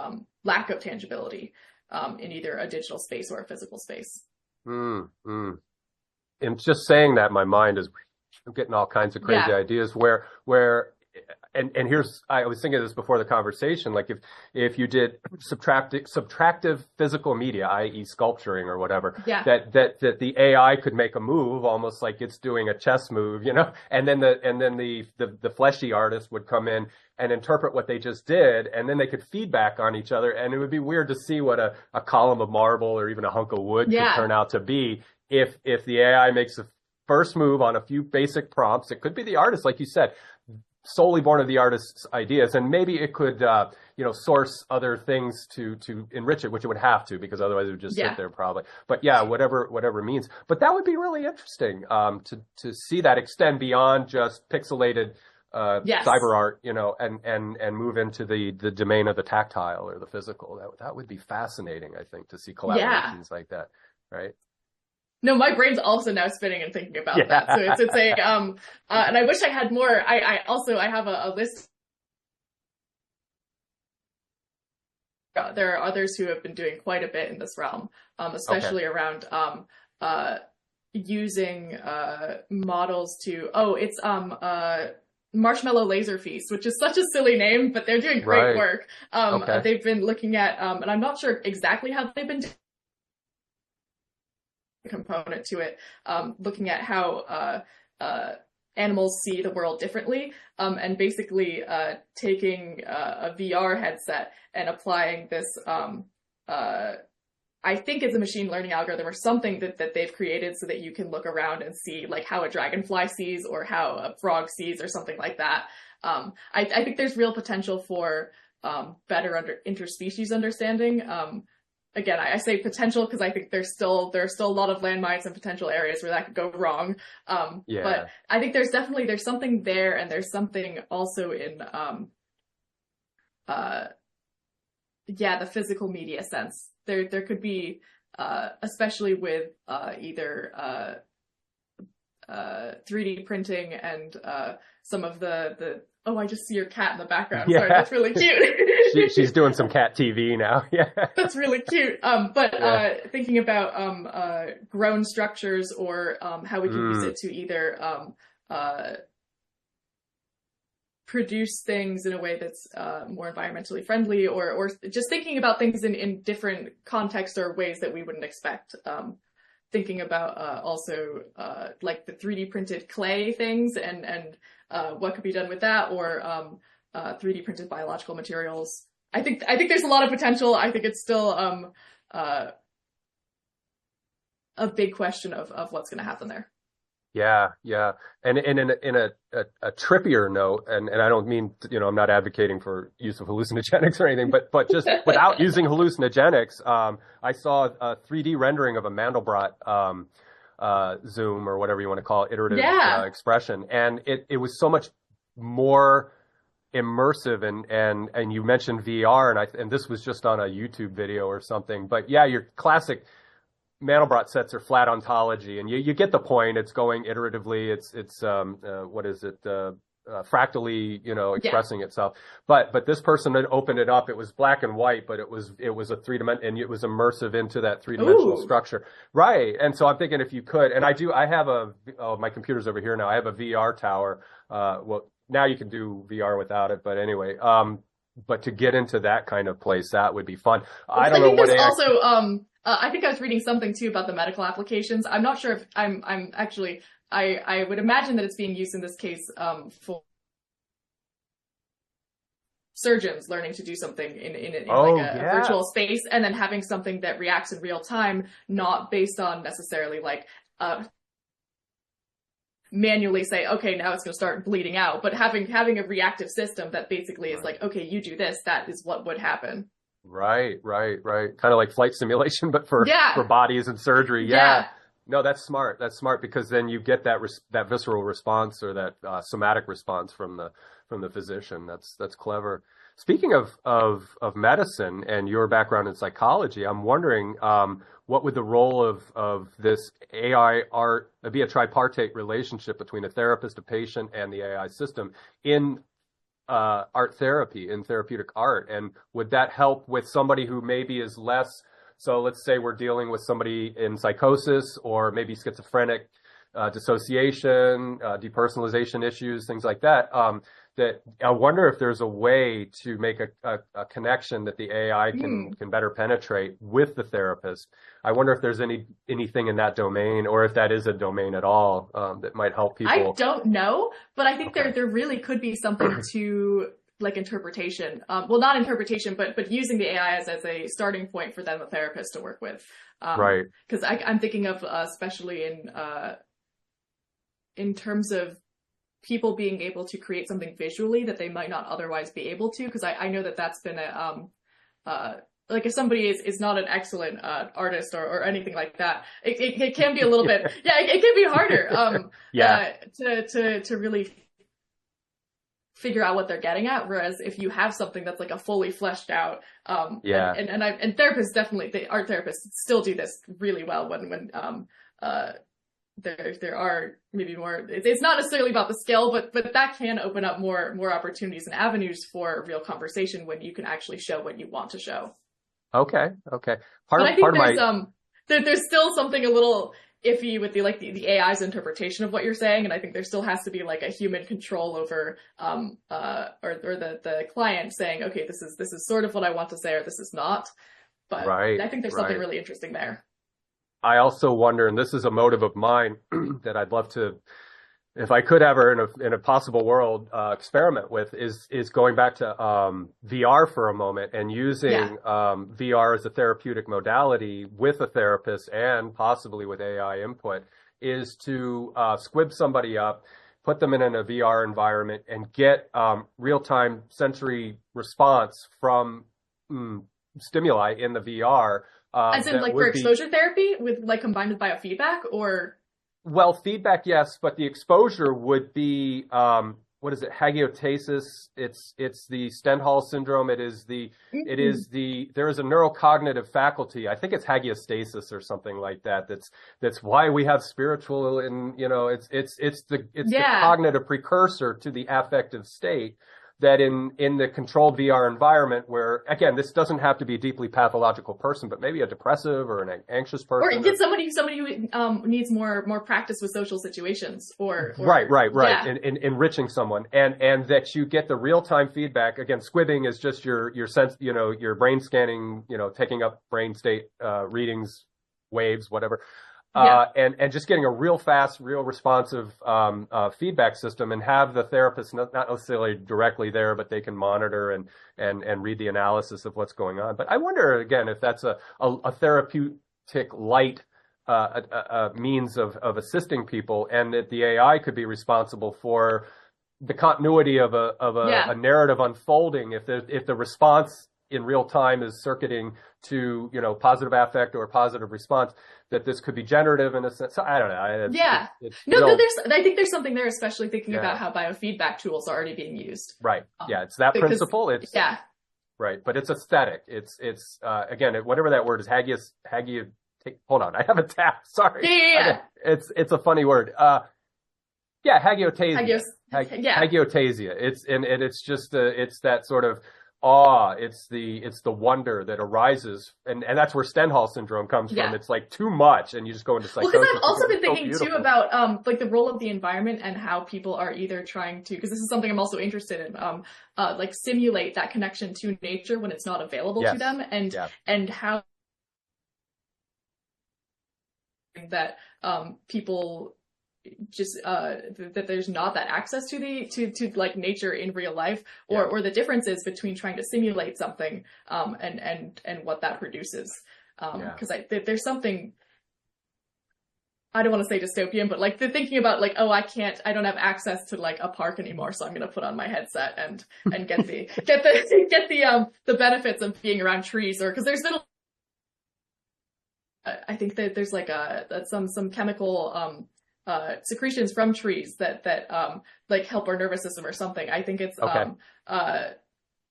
lack of tangibility in either a digital space or a physical space. And just saying that, my mind is getting all kinds of crazy ideas where and here's, I was thinking of this before the conversation, like if you did subtractive physical media, i.e. sculpturing or whatever, that the AI could make a move almost like it's doing a chess move, and then the fleshy artist would come in and interpret what they just did, and then they could feedback on each other, and it would be weird to see what a column of marble or even a hunk of wood could turn out to be if the AI makes a first move on a few basic prompts. It could be the artist, like you said, solely born of the artist's ideas, and maybe it could source other things to enrich it, which it would have to, because otherwise it would just sit there probably. But whatever means. But that would be really interesting to see that extend beyond just pixelated cyber art, and move into the domain of the tactile or the physical. That would be fascinating, I think, to see collaborations like that, right? No, my brain's also now spinning and thinking about that. So it's a and I wish I had more. I have a list. There are others who have been doing quite a bit in this realm, especially around using models to Marshmallow Laser Feast, which is such a silly name, but they're doing great work. They've been looking at, and I'm not sure exactly how they've been doing component to it, looking at how animals see the world differently, and basically taking a VR headset and applying this, I think it's a machine learning algorithm or something that they've created so that you can look around and see like how a dragonfly sees or how a frog sees or something like that. I think there's real potential for better interspecies understanding. Again, I say potential because I think there are still a lot of landmines and potential areas where that could go wrong. But I think there's something there, and there's something also in the physical media sense. There could be, especially with either 3D printing and some of the I just see your cat in the background. Sorry, that's really cute. She's doing some cat TV now. Yeah, that's really cute. Thinking about grown structures, or how we can use it to either produce things in a way that's more environmentally friendly, or just thinking about things in different contexts or ways that we wouldn't expect. Thinking about also like the 3D printed clay things and what could be done with that, or 3D printed biological materials. I think there's a lot of potential. I think it's still a big question of what's going to happen there. Yeah, yeah. And in a trippier note, and I don't mean, I'm not advocating for use of hallucinogenics or anything, but just without using hallucinogenics, I saw a 3D rendering of a Mandelbrot zoom, or whatever you want to call it, iterative expression. And it was so much more immersive, and you mentioned VR, and this was just on a YouTube video or something. But yeah, your classic Mandelbrot sets are flat ontology, and you get the point. It's going iteratively. It's what is it? Fractally, expressing itself. But this person had opened it up. It was black and white, but it was a 3-dimensional, and it was immersive into that 3-dimensional structure. Right. And so I'm thinking, if you could, and I have my computer's over here now. I have a VR tower. Well, now you can do VR without it, but anyway, but to get into that kind of place, that would be fun. I don't know what there's also, I think I was reading something too about the medical applications. I'm not sure if I'm actually, I would imagine that it's being used in this case, for surgeons learning to do something in like a virtual space, and then having something that reacts in real time, not based on necessarily like, manually say, okay, now it's going to start bleeding out, but having a reactive system that basically is like, okay, you do this, that is what would happen. Right. Kind of like flight simulation, but for bodies and surgery. Yeah. No, that's smart. That's smart, because then you get that visceral response, or that somatic response from the physician. That's clever. Speaking of medicine and your background in psychology, I'm wondering what would the role of this AI art be, a tripartite relationship between a therapist, a patient, and the AI system in art therapy, in therapeutic art? And would that help with somebody who maybe is less, so let's say we're dealing with somebody in psychosis, or maybe schizophrenic, dissociation, depersonalization issues, things like that, that I wonder if there's a way to make a connection that the AI can better penetrate with the therapist. I wonder if there's anything in that domain, or if that is a domain at all, that might help people. I don't know, but I think there really could be something to like interpretation. Well, not interpretation, but using the AI as a starting point for them, the therapist, to work with. Right. Because I'm thinking of especially in terms of people being able to create something visually that they might not otherwise be able to. Because I know that that's been like, if somebody is not an excellent artist or anything like that, it can be a little bit, it can be harder to really figure out what they're getting at. Whereas if you have something that's like a fully fleshed out, and therapists, definitely, the art therapists still do this really well when there are maybe more, it's not necessarily about the skill, but that can open up more opportunities and avenues for real conversation when you can actually show what you want to show. Okay. There's still something a little iffy with the AI's interpretation of what you're saying, and I think there still has to be like a human control over or the client saying, okay, this is sort of what I want to say, or this is not. But I think there's something really interesting there. I also wonder, and this is a motive of mine that I'd love to, if I could ever in a possible world experiment with, is going back to VR for a moment, and using VR as a therapeutic modality with a therapist, and possibly with AI input, is to squib somebody up, put them in a VR environment, and get real-time sensory response from stimuli in the VR. As in, like, for exposure therapy, with like combined with biofeedback, or? Well, feedback, yes, but the exposure would be what is it? Hagioptesis. It's the Stendhal syndrome. There is a neurocognitive faculty. I think it's hagiostasis or something like that. That's why we have spiritual, and it's the cognitive precursor to the affective state. That in the controlled VR environment, where, again, this doesn't have to be a deeply pathological person, but maybe a depressive or an anxious person. Or you get somebody who needs more practice with social situations, or right. In enriching someone, and that you get the real-time feedback. Again, squibbing is just your sense, your brain scanning, taking up brain state readings, waves, whatever. and just getting a real fast, real responsive feedback system, and have the therapist not necessarily directly there, but they can monitor and read the analysis of what's going on. But I wonder again if that's a therapeutic light means of assisting people, and that the AI could be responsible for the continuity of a narrative unfolding if the response in real time is circuiting to, positive affect or positive response, that this could be generative in a sense. I don't know. I think there's something there, especially thinking about how biofeedback tools are already being used. Right. It's that principle. Right. But it's aesthetic. It's again, whatever that word is, hold on. I have a tap. Sorry. Yeah. It's a funny word. Hagioptasia. Hagioptasia. It's just it's that sort of awe. It's the wonder that arises, and that's where Stendhal syndrome comes from. It's like too much, and you just go into psychosis. Well, because I've also been thinking too about like the role of the environment and how people are either trying to, because this is something I'm also interested in, like simulate that connection to nature when it's not available to them, and how that people just that there's not that access to to like nature in real life, or the differences between trying to simulate something and what that produces, because there's something, I don't want to say dystopian, but like the thinking about like, oh, I don't have access to like a park anymore, so I'm going to put on my headset and get the benefits of being around trees, or because there's been I think that there's like some chemical secretions from trees that like help our nervous system or something. I think it's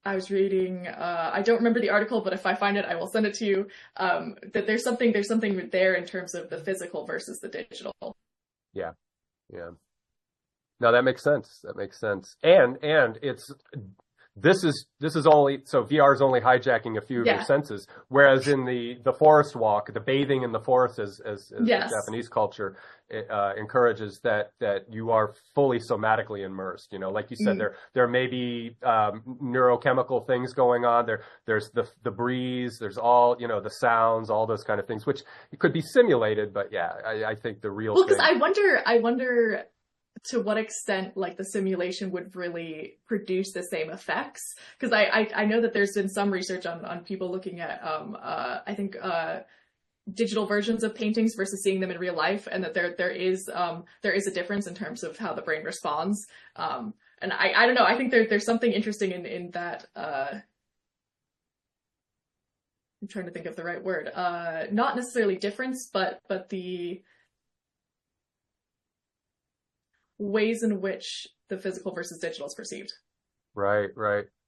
I was reading, I don't remember the article, but if I find it, I will send it to you. That there's something there in terms of the physical versus the digital. Yeah. No, that makes sense. And this is only, so VR is only hijacking a few of your senses, whereas in the forest walk, the bathing in the forest, as Japanese culture encourages, that you are fully somatically immersed. Like you said, there may be neurochemical things going on. There's the breeze, there's all, the sounds, all those kind of things, which it could be simulated, but I think the real thing. Because I wonder to what extent like the simulation would really produce the same effects, because I know that there's been some research on people looking at I think digital versions of paintings versus seeing them in real life, and that there is a difference in terms of how the brain responds, and I don't know, I think there's something interesting in that. I'm trying to think of the right word, not necessarily difference, but the ways in which the physical versus digital is perceived. Right.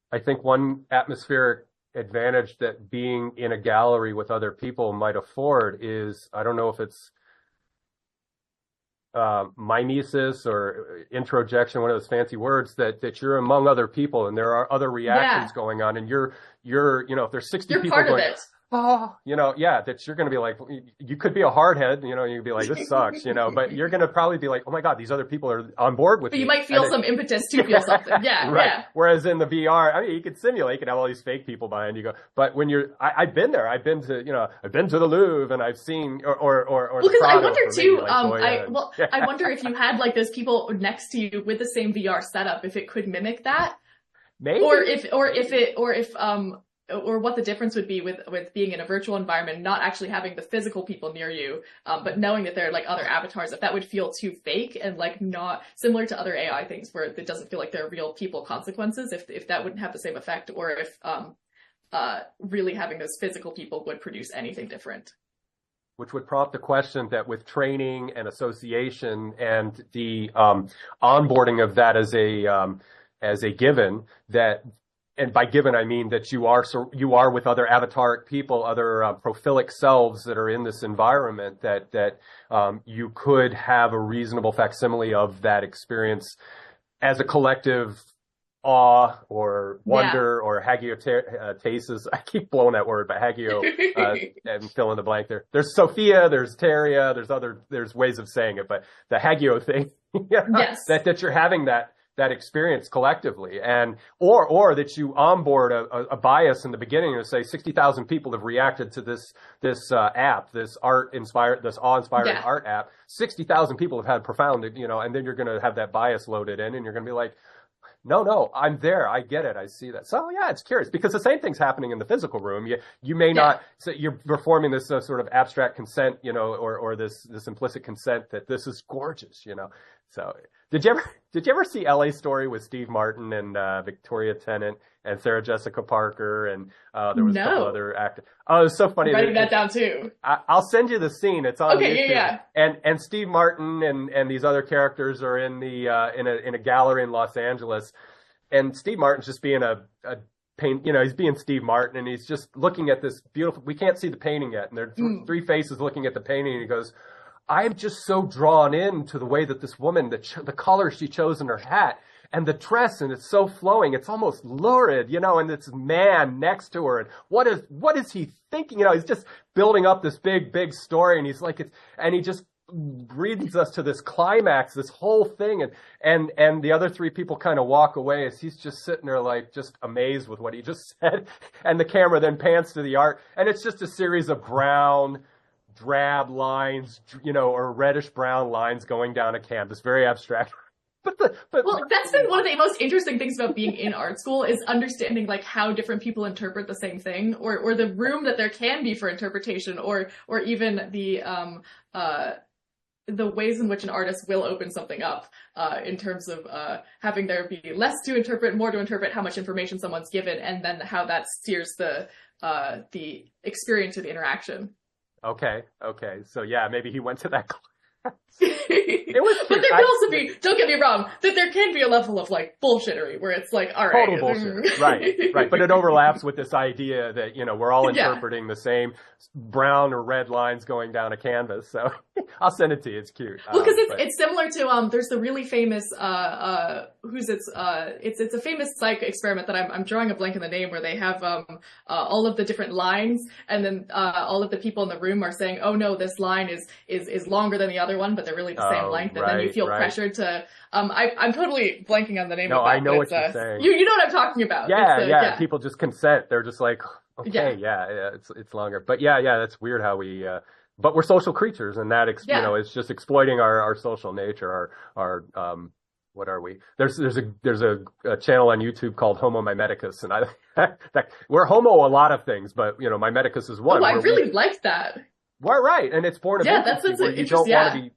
I think one atmospheric advantage that being in a gallery with other people might afford is, I don't know if it's mimesis or introjection, one of those fancy words, that you're among other people and there are other reactions going on, and you're if there's 60 people part going, of it. that you're going to be like, you could be a hardhead, you'd be like, this sucks, but you're going to probably be like, oh my God, these other people are on board with me. But you might feel some impetus to feel something. Yeah. Whereas in the VR, you could simulate, you could have all these fake people behind you. But when I've been there, I've been to the Louvre, and I've seen, or because I wonder too, I wonder if you had like those people next to you with the same VR setup, if it could mimic that. Maybe. Or what the difference would be with being in a virtual environment, not actually having the physical people near you, but knowing that there are like other avatars, if that would feel too fake and like not similar to other AI things where it doesn't feel like there are real people consequences, if that wouldn't have the same effect, or if really having those physical people would produce anything different. Which would prompt the question that with training and association and the onboarding of that as a given, that, and by given, I mean that you are with other avataric people, other prophilic selves that are in this environment, that you could have a reasonable facsimile of that experience as a collective awe or wonder or hagiotasis. I keep blowing that word, but hagio, and fill in the blank there. There's Sophia, there's Teria, there's ways of saying it, but the hagio thing, yes, that you're having that that experience collectively, and or that you onboard a bias in the beginning and say 60,000 people have reacted to this app, this awe-inspiring art app. 60,000 people have had profound, and then you're going to have that bias loaded in, and you're going to be like, no, I'm there. I get it. I see that. So yeah, it's curious because the same thing's happening in the physical room. You may not, so you're performing this sort of abstract consent, or this implicit consent that this is gorgeous, So did you ever see LA Story with Steve Martin and Victoria Tennant and Sarah Jessica Parker and there was a couple other actors? Oh, it was so funny. I'm writing that down too. I'll send you the scene. It's on YouTube. Yeah. And Steve Martin and these other characters are in a gallery in Los Angeles, and Steve Martin's just being a paint. He's being Steve Martin, and he's just looking at this beautiful. We can't see the painting yet, and there are three faces looking at the painting, and he goes, I'm just so drawn in to the way that this woman, the color she chose in her hat and the dress, and it's so flowing. It's almost lurid, and this man next to her. And what is he thinking? He's just building up this big story. And he's like, and he just brings us to this climax, this whole thing. And the other three people kind of walk away as he's just sitting there, like, just amazed with what he just said. And the camera then pans to the art, and it's just a series of brown, drab lines, or reddish brown lines going down a canvas, very abstract. Well, that's been one of the most interesting things about being in art school is understanding like how different people interpret the same thing, or the room that there can be for interpretation, or even the ways in which an artist will open something up, in terms of having there be less to interpret, more to interpret, how much information someone's given, and then how that steers the experience or the interaction. Okay. So yeah, maybe he went to that class. It was cute. But there can also be, don't get me wrong, that there can be a level of like bullshittery where it's like, all right. Total bullshit. Right. But it overlaps with this idea that, we're all interpreting the same brown or red lines going down a canvas. So I'll send it to you. It's cute. Well, because it's similar to, there's the really famous, it's a famous psych experiment that I'm drawing a blank in the name, where they have, all of the different lines, and then, all of the people in the room are saying, oh no, this line is longer than the other one, but they're really the same length, and then you feel pressured to. I'm totally blanking on the name of that. No, I know what you're saying. You know what I'm talking about. Yeah. People just consent. They're just like, okay, it's longer. But yeah, that's weird how we. But we're social creatures, and that it's just exploiting our social nature. Our what are we? There's a channel on YouTube called Homo Mimeticus, and we're homo a lot of things, but Mimeticus is one. Oh, I really like that. Well, right, and it's born of infancy, where you don't want to be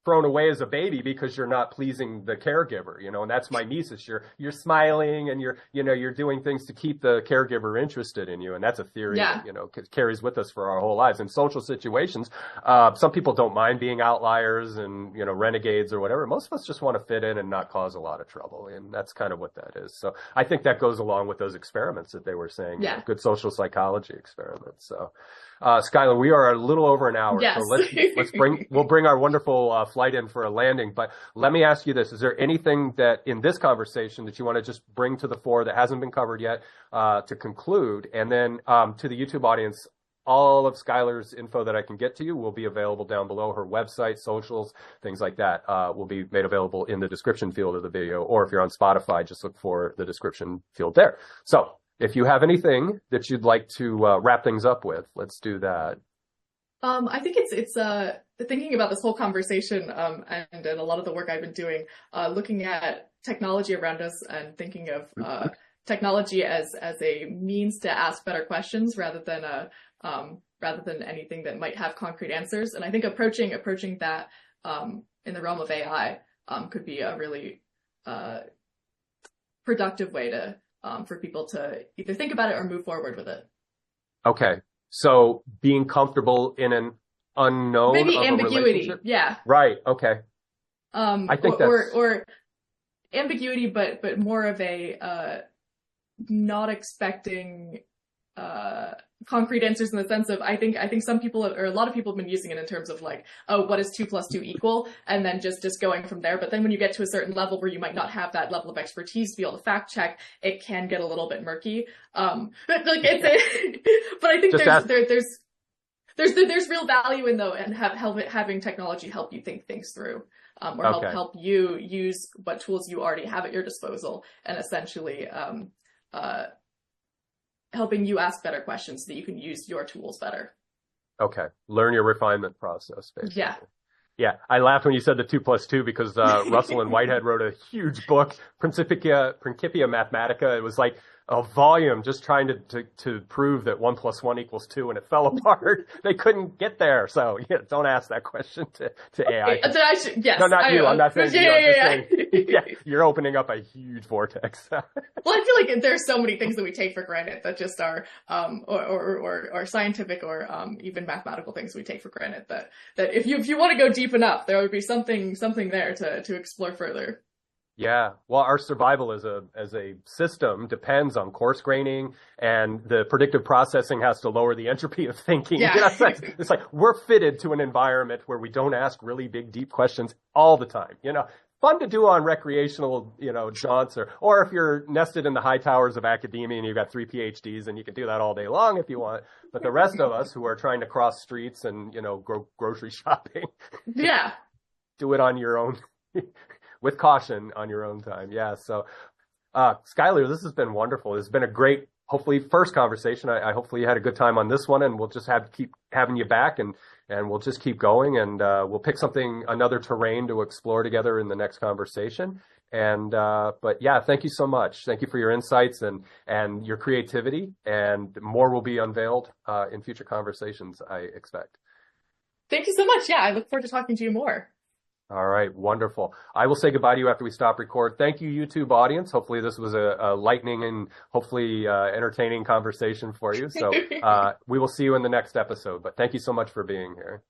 thrown away as a baby because you're not pleasing the caregiver, and that's mimesis. You're smiling, and you're doing things to keep the caregiver interested in you, and that's a theory that carries with us for our whole lives. In social situations, some people don't mind being outliers and renegades or whatever. Most of us just want to fit in and not cause a lot of trouble, and that's kind of what that is. So I think that goes along with those experiments that they were saying, good social psychology experiments. So. Schuyler, we are a little over an hour, so we'll bring our wonderful flight in for a landing. But let me ask you this: is there anything that in this conversation that you want to just bring to the fore that hasn't been covered yet to conclude? And then to the YouTube audience, all of Schuyler's info that I can get to you will be available down below. Her website, socials, things like that will be made available in the description field of the video. Or if you're on Spotify, just look for the description field there. So. If you have anything that you'd like to wrap things up with, let's do that. I think it's thinking about this whole conversation and a lot of the work I've been doing, looking at technology around us and thinking of technology as a means to ask better questions rather than anything that might have concrete answers. And I think approaching that in the realm of AI could be a really productive way to. For people to either think about it or move forward with it. Okay. So being comfortable in an unknown maybe ambiguity. Yeah. Right. Okay. I think or ambiguity, but more of a not expecting concrete answers in the sense of I think some people or a lot of people have been using it in terms of like, oh, what is 2 + 2 equal? And then just going from there. But then when you get to a certain level where you might not have that level of expertise to be able to fact check, it can get a little bit murky. But I think there's real value in though, and having technology help you think things through. or Okay. help you use what tools you already have at your disposal, and essentially helping you ask better questions so that you can use your tools better. Okay. Learn your refinement process, basically. Yeah. Yeah, I laughed when you said the 2+2 because Russell and Whitehead wrote a huge book, Principia Mathematica. It was like a volume just trying to prove that 1 + 1 = 2, and it fell apart. They couldn't get there. So yeah, don't ask that question to AI. Yes, no, not you. I'm not saying you. I'm just saying, yeah, you're opening up a huge vortex. Well, I feel like there's so many things that we take for granted that just are, or scientific or even mathematical things we take for granted that if you want to go deep enough, there would be something there to explore further. Yeah, well, our survival as a system depends on coarse graining, and the predictive processing has to lower the entropy of thinking. Yeah. You know, it's like we're fitted to an environment where we don't ask really big, deep questions all the time. You know, fun to do on recreational, jaunts, or if you're nested in the high towers of academia and you've got 3 PhDs, and you can do that all day long if you want. But the rest of us who are trying to cross streets and grocery shopping, yeah, do it on your own. With caution on your own time. Yeah. So, Schuyler, this has been wonderful. It's been a great, hopefully, first conversation. I hopefully you had a good time on this one, and we'll just keep having you back, and we'll just keep going, and we'll pick another terrain to explore together in the next conversation. And but yeah, thank you so much. Thank you for your insights and your creativity, and more will be unveiled in future conversations, I expect. Thank you so much. Yeah, I look forward to talking to you more. All right, wonderful. I will say goodbye to you after we stop record. Thank you, YouTube audience. Hopefully this was a lightning and hopefully entertaining conversation for you. So we will see you in the next episode. But thank you so much for being here.